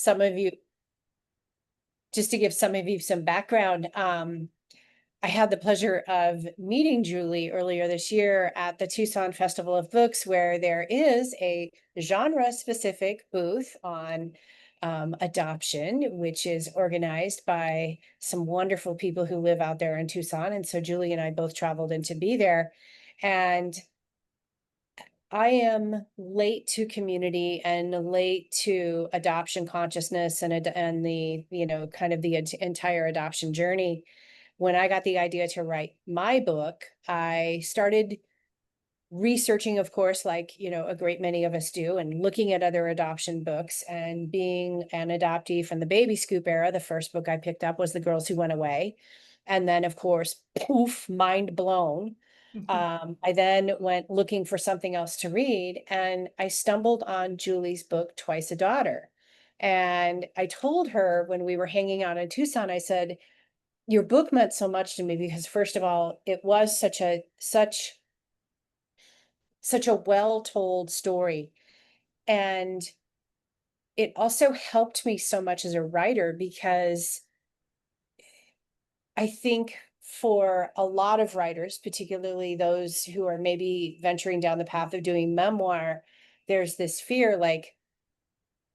some of you, some background, I had the pleasure of meeting Julie earlier this year at the Tucson Festival of Books, where there is a genre-specific booth on adoption, which is organized by some wonderful people who live out there in Tucson. And so Julie and I both traveled in to be there. And I am late to community and late to adoption consciousness and the, kind of the entire adoption journey. When I got the idea to write my book, I started researching, of course, like, a great many of us do, and looking at other adoption books. And being an adoptee from the baby scoop era, the first book I picked up was The Girls Who Went Away. And then, of course, poof, mind blown. I then went looking for something else to read, and I stumbled on Julie's book, Twice a Daughter. And I told her when we were hanging out in Tucson, I said, your book meant so much to me because, first of all, it was such a well-told story. And it also helped me so much as a writer, because I think for a lot of writers, particularly those who are maybe venturing down the path of doing memoir, there's this fear, like,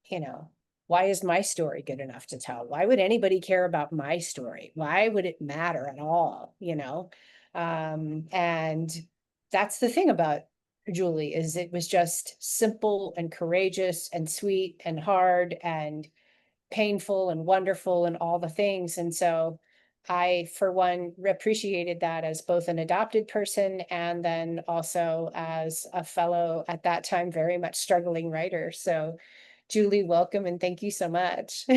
you know, why is my story good enough to tell? Why would anybody care about my story? Why would it matter at all? And that's the thing about Julie, is it was just simple and courageous and sweet and hard and painful and wonderful and all the things. And so I, for one, appreciated that as both an adopted person and then also as a fellow, at that time, very much struggling writer. So Julie, welcome and thank you so much.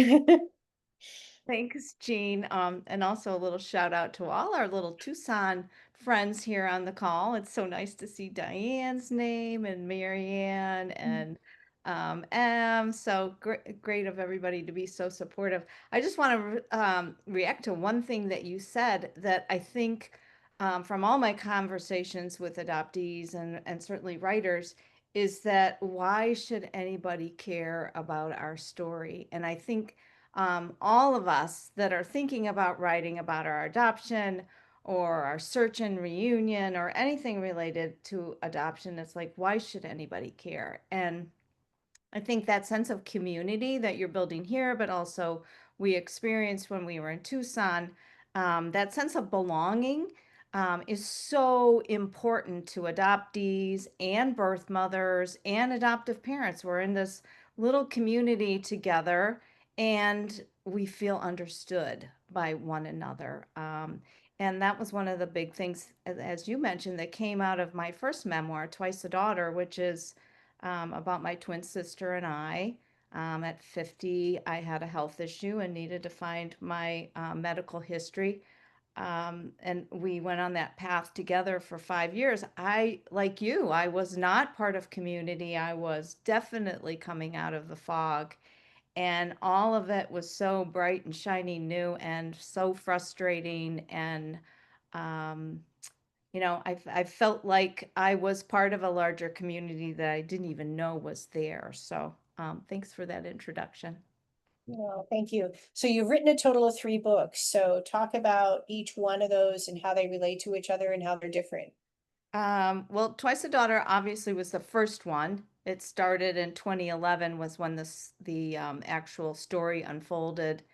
Thanks, Jean. And also a little shout out to all our little Tucson friends here on the call. It's so nice to see Diane's name and Marianne and Em. So great of everybody to be so supportive. I just want to react to one thing that you said that I think from all my conversations with adoptees and certainly writers is that why should anybody care about our story? And I think all of us that are thinking about writing about our adoption or our search and reunion or anything related to adoption, it's like, why should anybody care? And I think that sense of community that you're building here, but also we experienced when we were in Tucson, that sense of belonging is so important to adoptees and birth mothers and adoptive parents. We're in this little community together and we feel understood by one another. And that was one of the big things, as you mentioned, that came out of my first memoir, Twice a Daughter, which is about my twin sister and I. At 50, I had a health issue and needed to find my medical history. And we went on that path together for 5 years. Like you, I was not part of community. I was definitely coming out of the fog. And all of it was so bright and shiny new and so frustrating. And um, I felt like I was part of a larger community that I didn't even know was there. So, thanks for that introduction. Well, thank you. So you've written a total of 3 books. So talk about each one of those and how they relate to each other and how they're different. Well, Twice a Daughter obviously was the first one. It started in 2011 was when the actual story unfolded.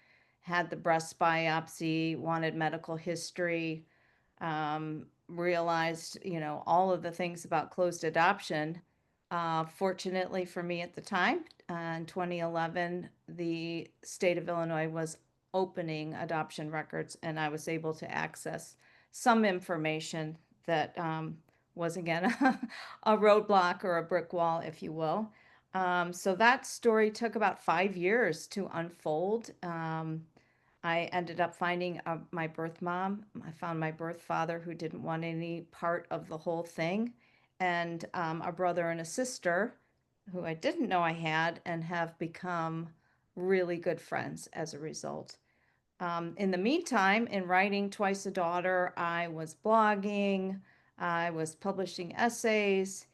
Had the breast biopsy, wanted medical history, realized, all of the things about closed adoption. Fortunately for me at the time, in 2011, the state of Illinois was opening adoption records, and I was able to access some information that was again a roadblock or a brick wall, if you will. So that story took about 5 years to unfold. I ended up finding my birth mom. I found my birth father who didn't want any part of the whole thing, and a brother and a sister who I didn't know I had and have become really good friends as a result. In the meantime, in writing Twice a Daughter, I was blogging, I was publishing essays,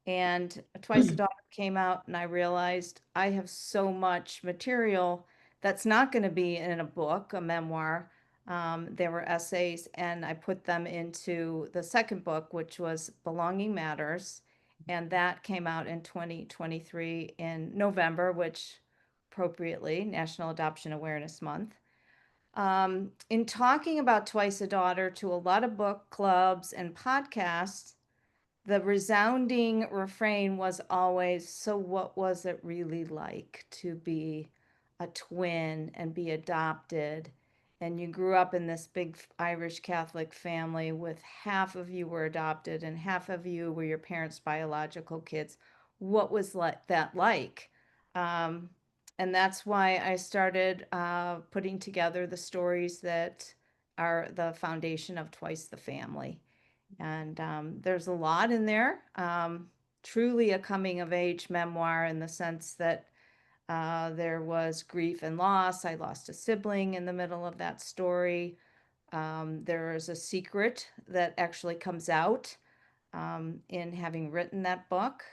and Twice a Daughter came out and I realized I have so much material that's not going to be in a book, a memoir. There were essays, and I put them into the second book, which was Belonging Matters. And that came out in 2023 in November, which appropriately, National Adoption Awareness Month. In talking about Twice a Daughter to a lot of book clubs and podcasts, the resounding refrain was always, so what was it really like to be a twin and be adopted? And you grew up in this big Irish Catholic family with half of you were adopted and half of you were your parents' biological kids. What was that like? Um, and that's why I started putting together the stories that are the foundation of Twice the Family. And there's a lot in there. Truly a coming of age memoir in the sense that there was grief and loss. I lost a sibling in the middle of that story. There is a secret that actually comes out in having written that book.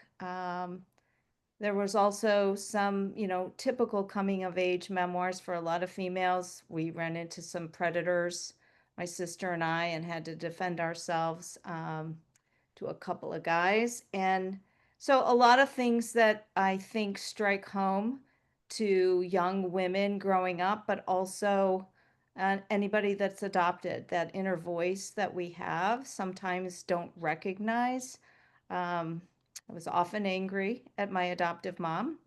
There was also some, typical coming of age memoirs for a lot of females. We ran into some predators, my sister and I, and had to defend ourselves to a couple of guys. And so a lot of things that I think strike home to young women growing up, but also anybody that's adopted, that inner voice that we have sometimes don't recognize. Um, I was often angry at my adoptive mom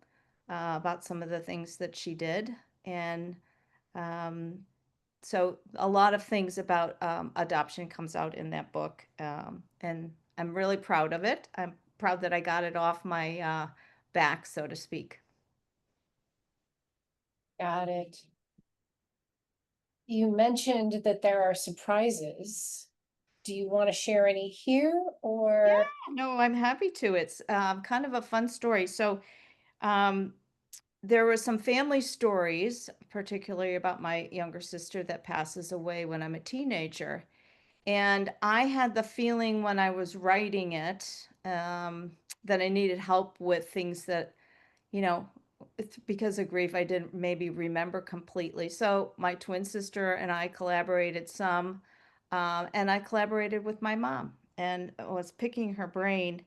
about some of the things that she did. And um, so a lot of things about adoption comes out in that book. And I'm really proud of it. I'm proud that I got it off my back, so to speak. Got it. You mentioned that there are surprises. Do you want to share any here Yeah, or? no, I'm happy to. It's kind of a fun story. So um, there were some family stories, particularly about my younger sister that passes away when I'm a teenager. And I had the feeling when I was writing it that I needed help with things that, you know, because of grief, I didn't maybe remember completely. So my twin sister and I collaborated some, and I collaborated with my mom and was picking her brain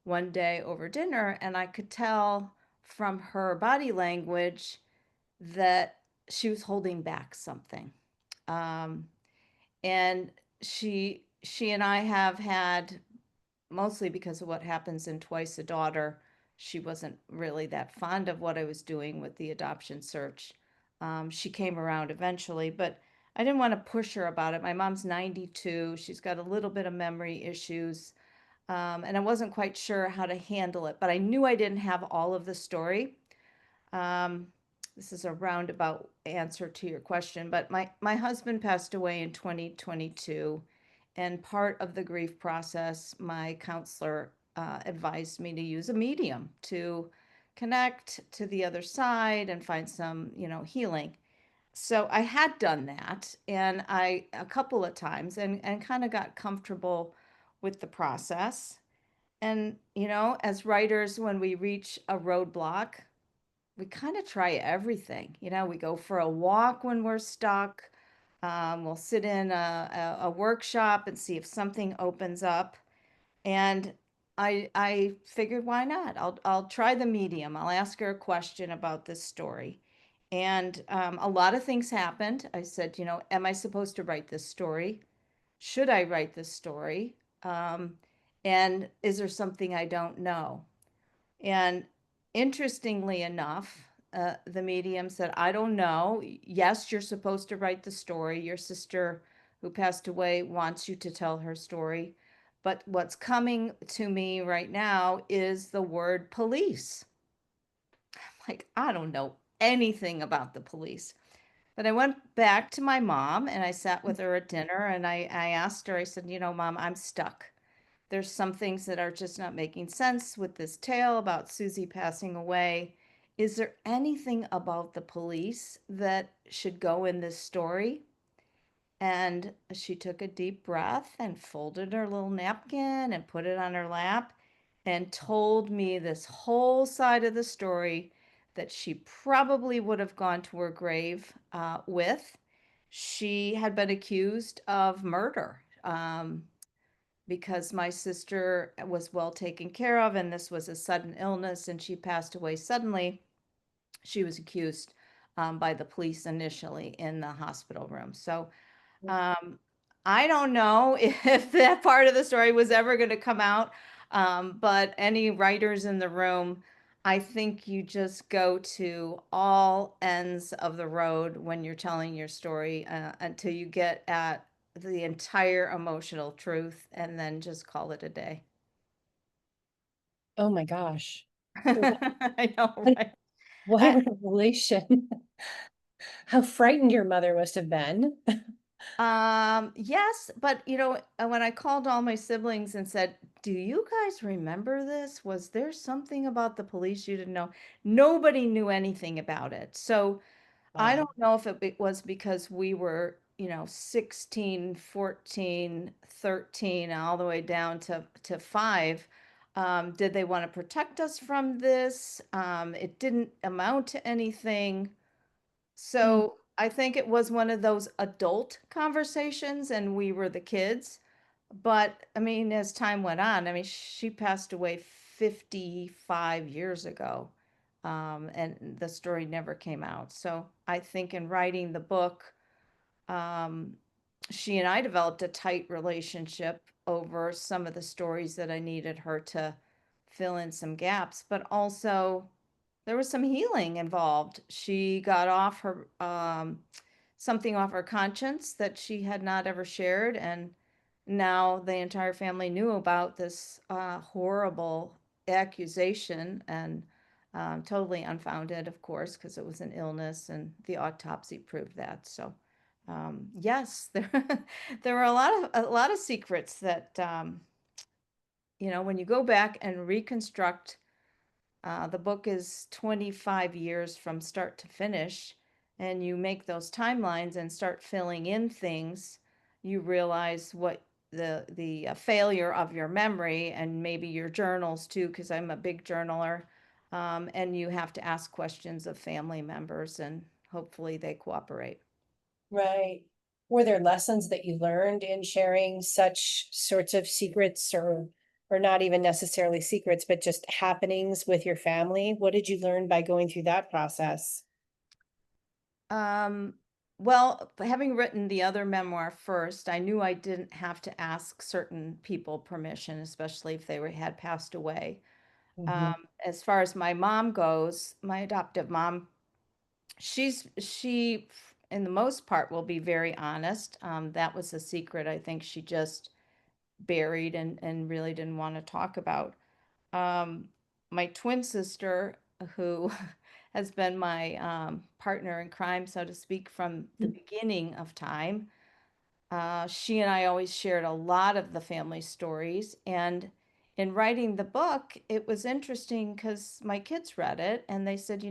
one day over dinner, and I could tell from her body language that she was holding back something. Um, and she and I have had, mostly because of what happens in Twice a Daughter, she wasn't really that fond of what I was doing with the adoption search. She came around eventually, but I didn't want to push her about it. My mom's 92. She's got a little bit of memory issues. And I wasn't quite sure how to handle it, but I knew I didn't have all of the story. Um, this is a roundabout answer to your question, but my husband passed away in 2022, and part of the grief process, my counselor advised me to use a medium to connect to the other side and find some, healing. So I had done that, and I a couple of times, and kind of got comfortable with the process. And as writers, when we reach a roadblock, we kind of try everything. We go for a walk when we're stuck. We'll sit in a workshop and see if something opens up. And I figured, why not? I'll try the medium. I'll ask her a question about this story. And a lot of things happened. I said, am I supposed to write this story? Should I write this story? Um, and is there something I don't know? And interestingly enough, the medium said, I don't know. Yes, you're supposed to write the story. Your sister who passed away wants you to tell her story. But what's coming to me right now is the word police. Like, I don't know anything about the police. But I went back to my mom and I sat with her at dinner, and I asked her, I said, Mom, I'm stuck. There's some things that are just not making sense with this tale about Susie passing away. Is there anything about the police that should go in this story? And she took a deep breath and folded her little napkin and put it on her lap. and told me this whole side of the story that she probably would have gone to her grave with. She had been accused of murder because my sister was well taken care of, and this was a sudden illness, and she passed away suddenly. She was accused by the police initially in the hospital room. So um, I don't know if that part of the story was ever going to come out, but any writers in the room, I think you just go to all ends of the road when you're telling your story until you get at the entire emotional truth and then just call it a day. Oh my gosh. What, I know, right? what a I, revelation. How frightened your mother must have been. yes, but when I called all my siblings and said, "Do you guys remember this? Was there something about the police you didn't know?" Nobody knew anything about it. So I Wow. don't know if was because we were, 16, 14, 13, all the way down to 5. Did they want to protect us from this? It didn't amount to anything. Mm, So I think it was one of those adult conversations, and we were the kids. But I mean, as time went on, I mean, she passed away 55 years ago, and the story never came out. So I think in writing the book, um, she and I developed a tight relationship over some of the stories that I needed her to fill in some gaps, but also there was some healing involved. She got off her something off her conscience that she had not ever shared, and now the entire family knew about this horrible accusation and totally unfounded, of course, because it was an illness and the autopsy proved that. So, yes, there were a lot of secrets that when you go back and reconstruct the book is 25 years from start to finish, and you make those timelines and start filling in things, you realize what the failure of your memory and maybe your journals too, because I'm a big journaler, and you have to ask questions of family members, and hopefully they cooperate. right. Were there lessons that you learned in sharing such sorts of secrets or not even necessarily secrets, but just happenings with your family? What did you learn by going through that process? Um, well, having written the other memoir first, I knew I didn't have to ask certain people permission, especially if had passed away. Mhm. As far as my mom goes, my adoptive mom, she, in the most part, will be very honest. That was a secret I think she just buried and really didn't want to talk about. Um, my twin sister, who has been my partner in crime, so to speak, from the beginning of time, she and I always shared a lot of the family stories. And in writing the book, it was interesting because my kids read it and they said,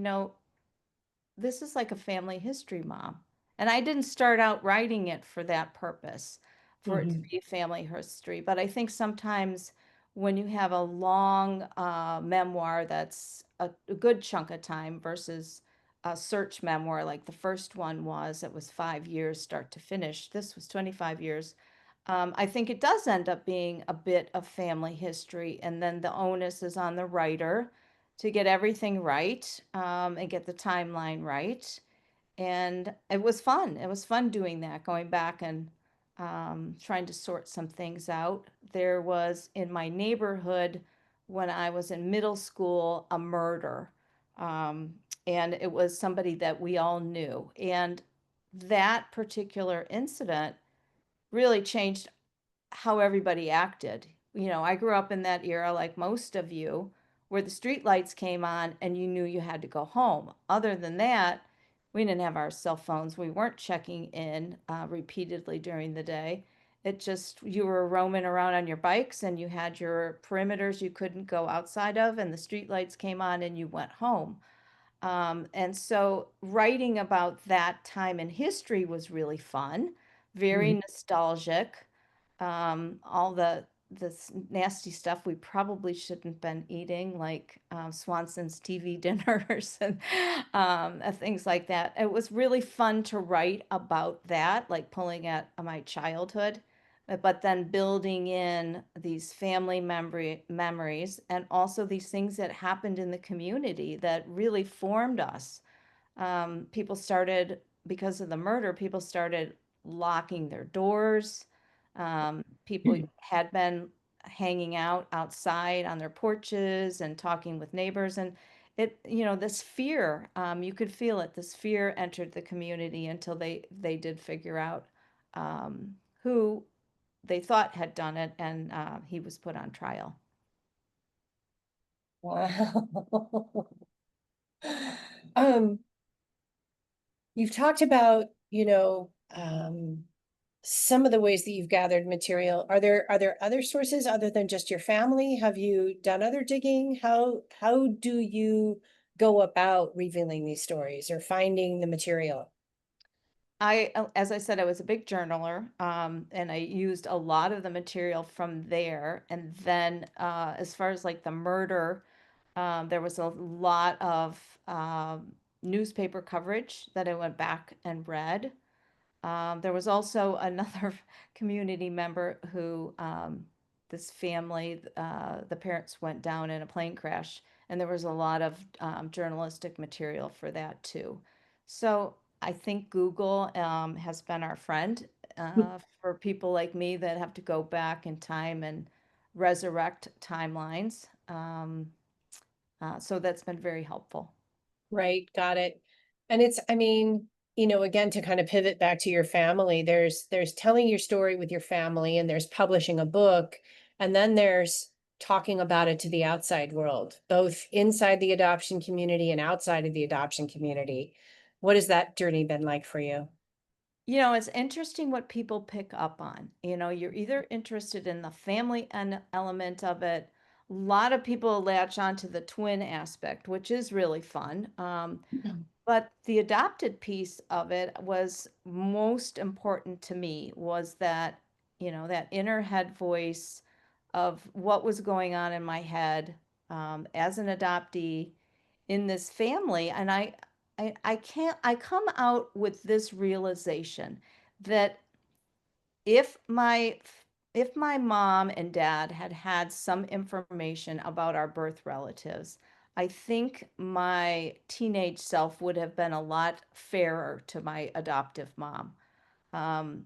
this is like a family history, Mom. And I didn't start out writing it for that purpose, for it to Mhm. be family history. But I think sometimes when you have a long memoir that's a good chunk of time versus a search memoir like the first one was, it was 5 years start to finish. This was 25 years. I think it does end up being a bit of family history, and then the onus is on the writer to get everything right and get the timeline right. And it was fun. It was fun doing that, going back and trying to sort some things out. There was in my neighborhood when I was in middle school a murder, um, and it was somebody that we all knew. And that particular incident really changed how everybody acted. I grew up in that era, like most of you, where the street lights came on and you knew you had to go home. Other than that, we didn't have our cell phones. We weren't checking in repeatedly during the day. It just, you were roaming around on your bikes and you had your perimeters you couldn't go outside of, and the street lights came on and you went home. And so writing about that time in history was really fun, very Mhm. nostalgic. All the this nasty stuff we probably shouldn't have been eating, like Swanson's TV dinners and things like that. It was really fun to write about that, like pulling at my childhood, but then building in these family memories and also these things that happened in the community that really formed us. People started, because of the murder, people started locking their doors. People had been hanging out outside on their porches and talking with neighbors. And this fear, you could feel it. This fear entered the community until they did figure out who they thought had done it, and he was put on trial. Wow. Um, you've talked about, some of the ways that you've gathered material. Are there other sources other than just your family? Have you done other digging? How do you go about revealing these stories or finding the material? As I said, I was a big journaler, and I used a lot of the material from there. And then, as far as like the murder, there was a lot of newspaper coverage that I went back and read. There was also another community member who, this family, the parents went down in a plane crash, and there was a lot of journalistic material for that too. So I think Google has been our friend for people like me that have to go back in time and resurrect timelines. So that's been very helpful. Right, got it. And it's, I mean, again, to kind of pivot back to your family, there's telling your story with your family and there's publishing a book, and then there's talking about it to the outside world, both inside the adoption community and outside of the adoption community. What has that journey been like for you? It's interesting what people pick up on. You're either interested in the family element of it. A lot of people latch on to the twin aspect, which is really fun. But the adopted piece of it was most important to me, was that, that inner head voice of what was going on in my head as an adoptee in this family. And I come out with this realization that if my if my mom and dad had had some information about our birth relatives, I think my teenage self would have been a lot fairer to my adoptive mom. Um,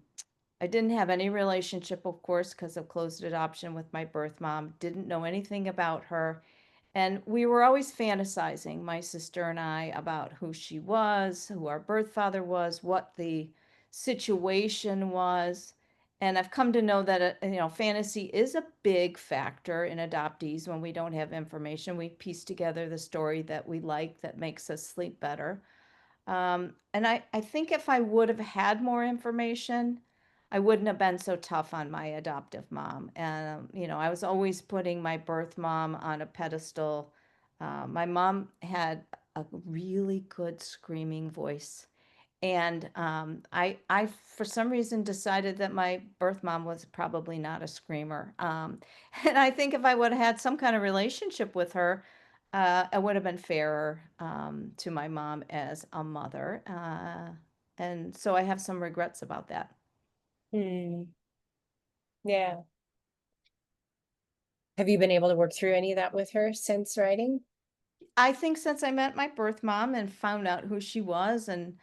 I didn't have any relationship, of course, because of closed adoption with my birth mom, didn't know anything about her. And we were always fantasizing, my sister and I, about who she was, who our birth father was, what the situation was. And I've come to know that, fantasy is a big factor in adoptees when we don't have information. We piece together the story that we like that makes us sleep better. And I think if I would have had more information, I wouldn't have been so tough on my adoptive mom. And, I was always putting my birth mom on a pedestal. My mom had a really good screaming voice. And I, for some reason, decided that my birth mom was probably not a screamer. And I think if I would have had some kind of relationship with her, it would have been fairer to my mom as a mother. And so I have some regrets about that. Hmm, yeah. Have you been able to work through any of that with her since writing? I think since I met my birth mom and found out who she was, and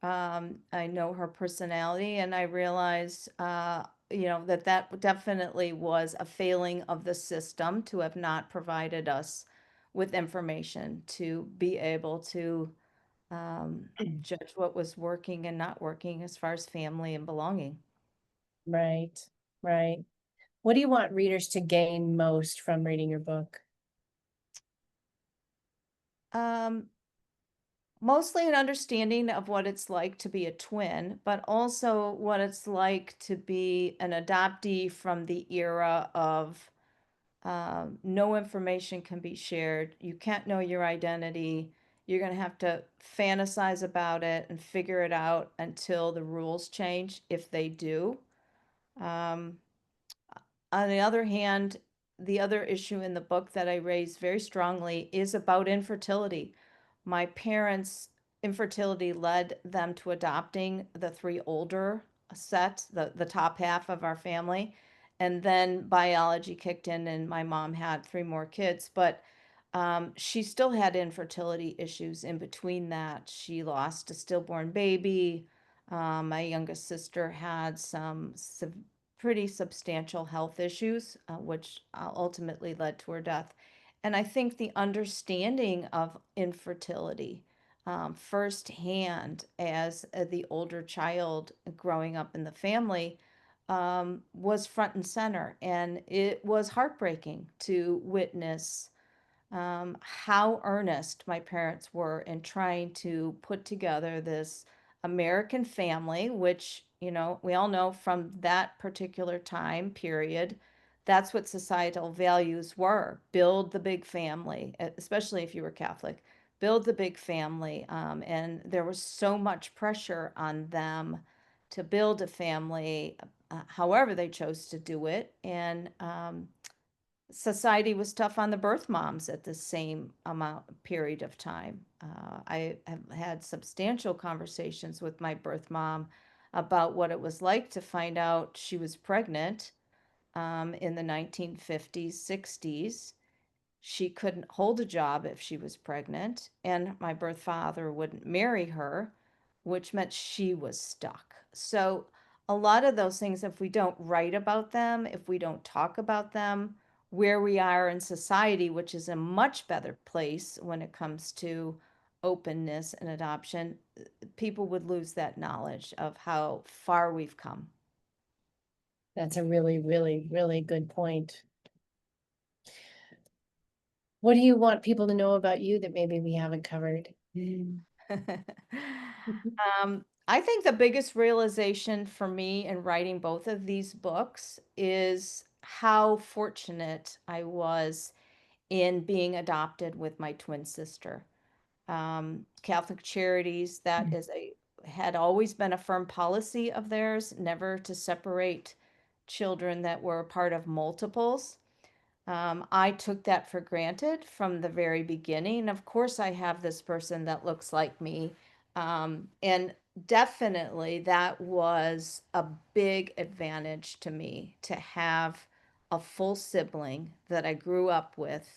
I know her personality, and I realized, that definitely was a failing of the system to have not provided us with information to be able to judge what was working and not working as far as family and belonging. Right, right. What do you want readers to gain most from reading your book? Um, Mostly an understanding of what it's like to be a twin, but also what it's like to be an adoptee from the era of no information can be shared. You can't know your identity. You're going to have to fantasize about it and figure it out until the rules change, if they do. Um, On the other hand, the other issue in the book that I raise very strongly is about infertility. My parents' infertility led them to adopting the three older set, the top half of our family. And then biology kicked in, and my mom had three more kids. But she still had infertility issues in between that. She lost a stillborn baby. My youngest sister had some pretty substantial health issues, which ultimately led to her death. And I think the understanding of infertility firsthand as the older child growing up in the family was front and center. And it was heartbreaking to witness how earnest my parents were in trying to put together this American family, which, you know, we all know from that particular time period, that's what societal values were. Build the big family, especially if you were Catholic, build the big family. And there was so much pressure on them to build a family, however they chose to do it. And society was tough on the birth moms at the same amount period of time. I have had substantial conversations with my birth mom about what it was like to find out she was pregnant in the 1950s, 60s. She couldn't hold a job if she was pregnant, and my birth father wouldn't marry her, which meant she was stuck. So, a lot of those things, if we don't write about them, if we don't talk about them, where we are in society, which is a much better place when it comes to openness and adoption, people would lose that knowledge of how far we've come. That's a really, really, really good point. What do you want people to know about you that maybe we haven't covered? I think the biggest realization for me in writing both of these books is how fortunate I was in being adopted with my twin sister. Catholic Charities, that is a had always been a firm policy of theirs, never to separate children that were part of multiples. I took that for granted from the very beginning. Of course, I have this person that looks like me. And definitely that was a big advantage to me to have a full sibling that I grew up with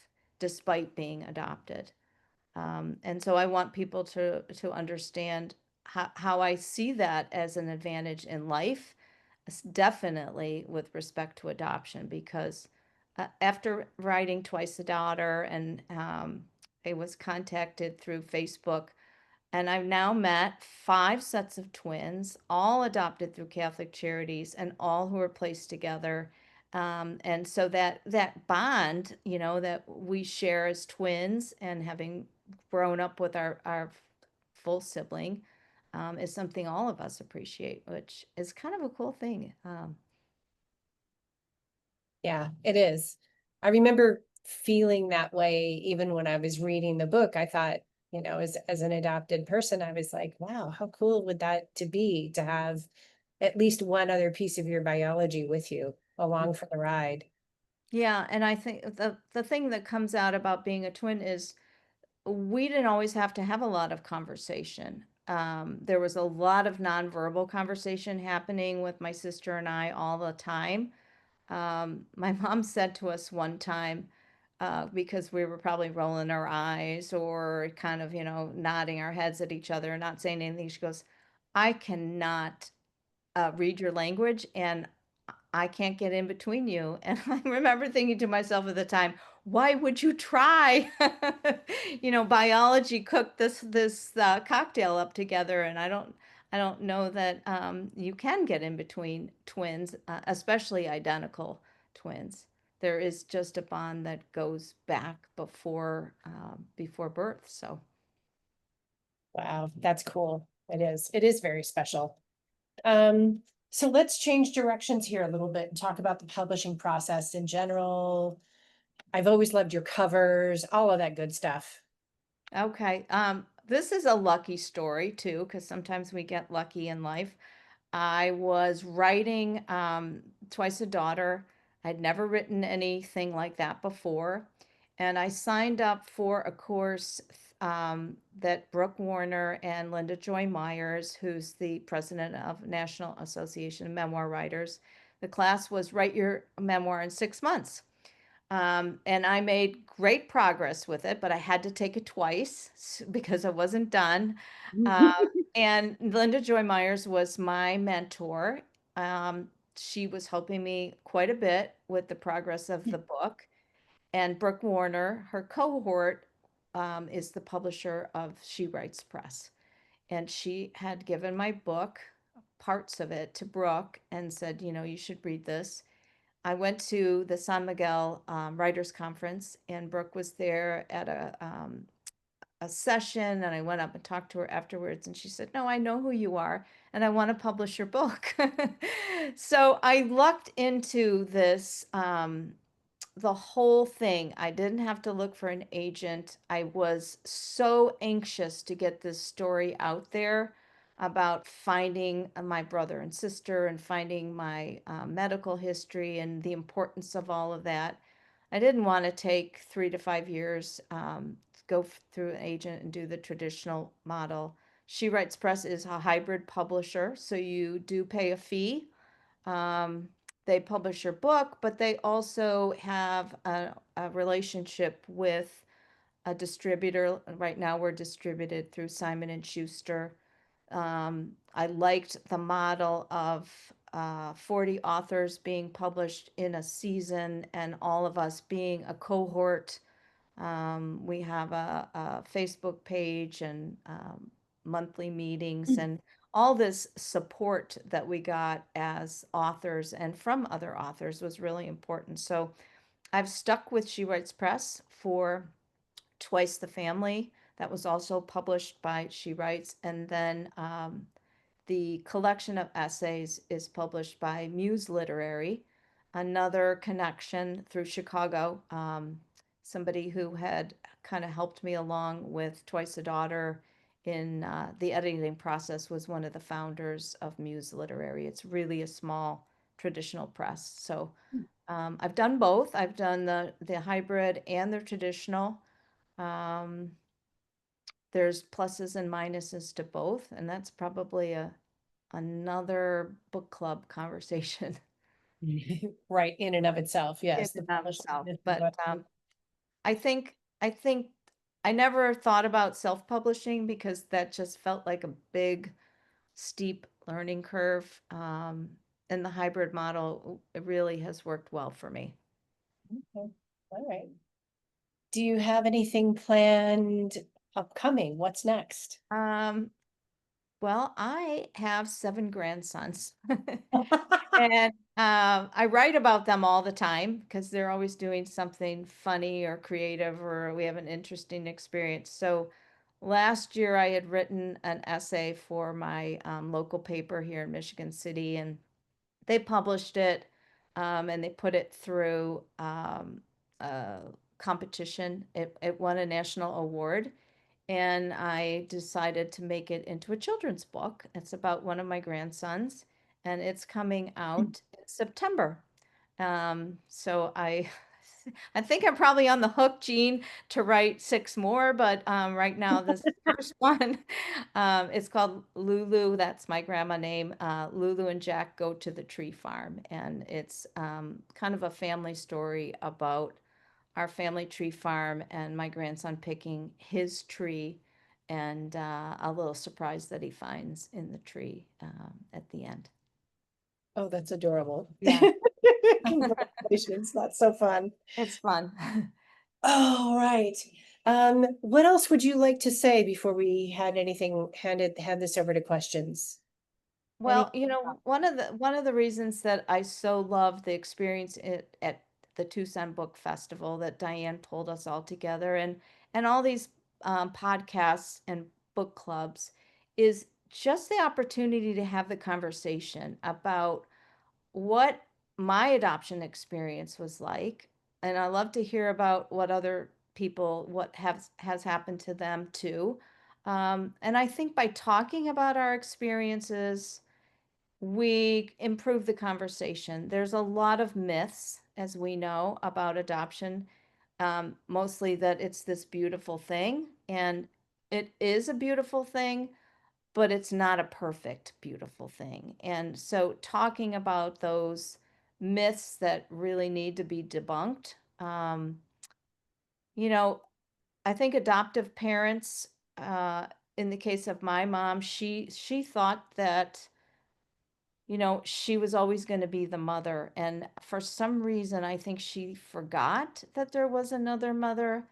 despite being adopted. And so I want people to understand how I see that as an advantage in life, definitely with respect to adoption, because after writing Twice a Daughter and I was contacted through Facebook, and I've now met five sets of twins, all adopted through Catholic Charities and all who are placed together. And so that bond, you know, that we share as twins and having grown up with our full sibling, is something all of us appreciate, which is kind of a cool thing. Yeah, it is. I remember feeling that way even when I was reading the book. I thought, as an adopted person, I was like, wow, how cool would that to be to have at least one other piece of your biology with you along for the ride. Yeah, and I think the thing that comes out about being a twin is we didn't always have to have a lot of conversation. There was a lot of nonverbal conversation happening with my sister and I all the time. My mom said to us one time, because we were probably rolling our eyes or kind of, you know, nodding our heads at each other and not saying anything, she goes, I cannot read your language and I can't get in between you. And I remember thinking to myself at the time, why would you try? You know, biology cooked this cocktail up together, and I don't know that you can get in between twins, especially identical twins. There is just a bond that goes back before birth. So. Wow, that's cool. It is. It is very special. Um, so let's change directions here a little bit and talk about the publishing process in general. I've always loved your covers, all of that good stuff. Okay. This is a lucky story too, because sometimes we get lucky in life. I was writing Twice a Daughter. I'd never written anything like that before. And I signed up for a course that Brooke Warner and Linda Joy Myers, who's the president of National Association of Memoir Writers, the class was Write Your Memoir in 6 months. And I made great progress with it, but I had to take it twice because I wasn't done. Um, and Linda Joy Myers was my mentor. Um, she was helping me quite a bit with the progress of the book. And Brooke Warner, her cohort, is the publisher of She Writes Press. And she had given my book, parts of it, to Brooke and said, you should read this. I went to the San Miguel Writers Conference, and Brooke was there at a session, and I went up and talked to her afterwards, and she said, "No, I know who you are, and I want to publish your book." So I lucked into this the whole thing. I didn't have to look for an agent. I was so anxious to get this story out there about finding my brother and sister and finding my medical history and the importance of all of that. I didn't want to take 3 to 5 years, go through an agent and do the traditional model. She Writes Press is a hybrid publisher, so you do pay a fee. Um, they publish your book, but they also have a relationship with a distributor. Right now, we're distributed through Simon and Schuster. I liked the model of 40 authors being published in a season and all of us being a cohort. We have a Facebook page and monthly meetings and all this support that we got as authors and from other authors was really important. So I've stuck with She Writes Press for Twice the Family. That was also published by She Writes. And then the collection of essays is published by Muse Literary, another connection through Chicago. Somebody who had kind of helped me along with Twice a Daughter in the editing process was one of the founders of Muse Literary. It's really a small traditional press. So I've done both. I've done the hybrid and the traditional. Um, there's pluses and minuses to both, and that's probably another book club conversation Right, in and of itself, in yes, the and of publishing itself. is But what. I think I never thought about self-publishing because that just felt like a big, steep learning curve. And the hybrid model, it really has worked well for me. Okay, all right. Do you have anything planned upcoming? What's next? Um, well, I have 7 grandsons. And I write about them all the time because they're always doing something funny or creative, or we have an interesting experience. So last year I had written an essay for my local paper here in Michigan City, and they published it, and they put it through a competition. It won a national award, and I decided to make it into a children's book. It's about one of my grandsons, and it's coming out in September. So I think I'm probably on the hook, Jean, to write 6 more, but right now this first one, it's called Lulu. That's my grandma name. Lulu and Jack Go to the Tree Farm, and it's kind of a family story about our family tree farm and my grandson picking his tree and a little surprise that he finds in the tree at the end. Oh, that's adorable. Yeah, Congratulations, that's so fun. it's fun. All right. What else would you like to say before we had anything hand this over to questions? Any? Well, one of the reasons that I so love the experience at the Tucson Book Festival that Diane pulled us all together and all these podcasts and book clubs is just the opportunity to have the conversation about what my adoption experience was like. And I love to hear about what other people, what has happened to them too. And I think by talking about our experiences, we improve the conversation. There's a lot of myths, as we know, about adoption, mostly that it's this beautiful thing, and it is a beautiful thing, but it's not a perfect, beautiful thing. And so, talking about those myths that really need to be debunked, you know, I think adoptive parents, uh, in the case of my mom, she thought that she was always going to be the mother. And for some reason, I think she forgot that there was another mother.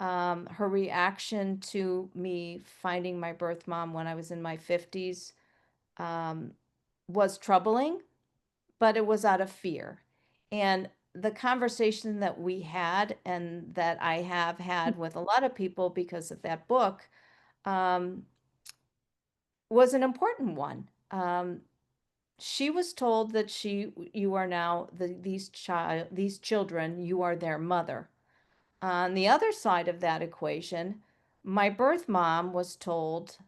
Her reaction to me finding my birth mom when I was in my 50s um, was troubling, but it was out of fear. And the conversation that we had and that I have had with a lot of people because of that book um, was an important one. She was told that you are now these children, you are their mother. On the other side of that equation, my birth mom was told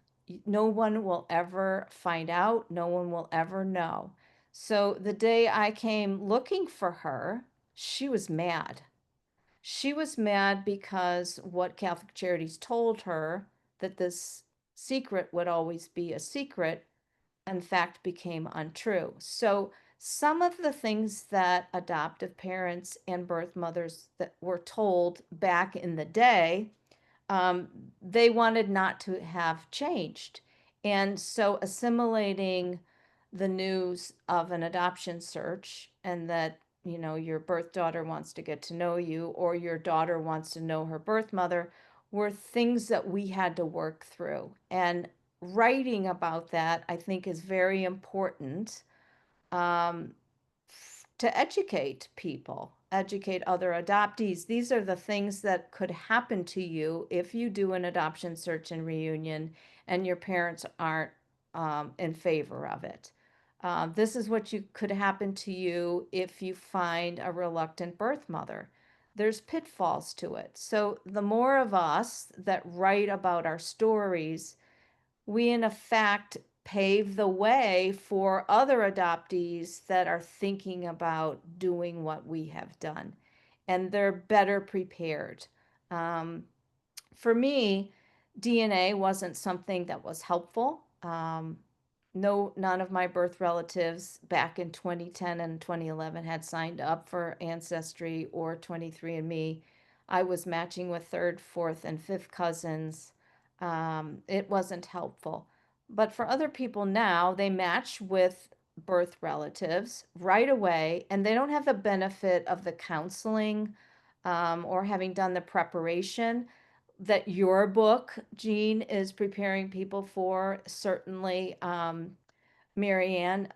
no one will ever find out, no one will ever know. So the day I came looking for her, she was mad. She was mad because what Catholic Charities told her, that this secret would always be a secret, in fact became untrue. So some of the things that adoptive parents and birth mothers that were told back in the day, they wanted not to have changed. And so assimilating the news of an adoption search and that, your birth daughter wants to get to know you or your daughter wants to know her birth mother were things that we had to work through. And writing about that, I think, is very important um, to educate people, educate other adoptees. These are the things that could happen to you if you do an adoption search and reunion and your parents aren't in favor of it. This is what you could happen to you if you find a reluctant birth mother. There's pitfalls to it. So the more of us that write about our stories, we in effect pave the way for other adoptees that are thinking about doing what we have done, and they're better prepared. Um, for me, DNA wasn't something that was helpful. No, none of my birth relatives back in 2010 and 2011 had signed up for Ancestry or 23andMe. I was matching with third, fourth, and fifth cousins. It wasn't helpful. But for other people now, they match with birth relatives right away, and they don't have the benefit of the counseling or having done the preparation that your book, Jean, is preparing people for. Certainly, Marianne,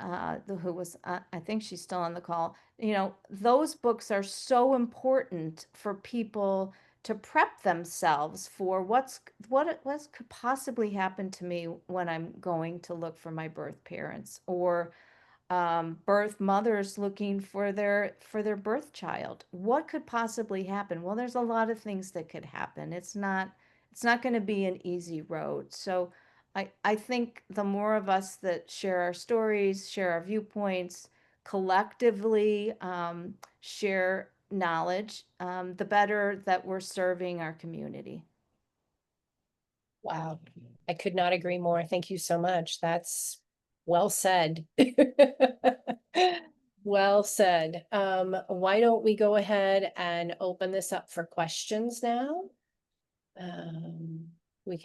who was, I think she's still on the call. Those books are so important for people to prep themselves for what could possibly happen to me when I'm going to look for my birth parents, or birth mothers looking for their birth child. What could possibly happen? Well, there's a lot of things that could happen. It's not going to be an easy road. So I think the more of us that share our stories, share our viewpoints, collectively share knowledge, the better that we're serving our community. Wow, I could not agree more. Thank you so much. That's well said. Well said. Why don't we go ahead and open this up for questions now? We can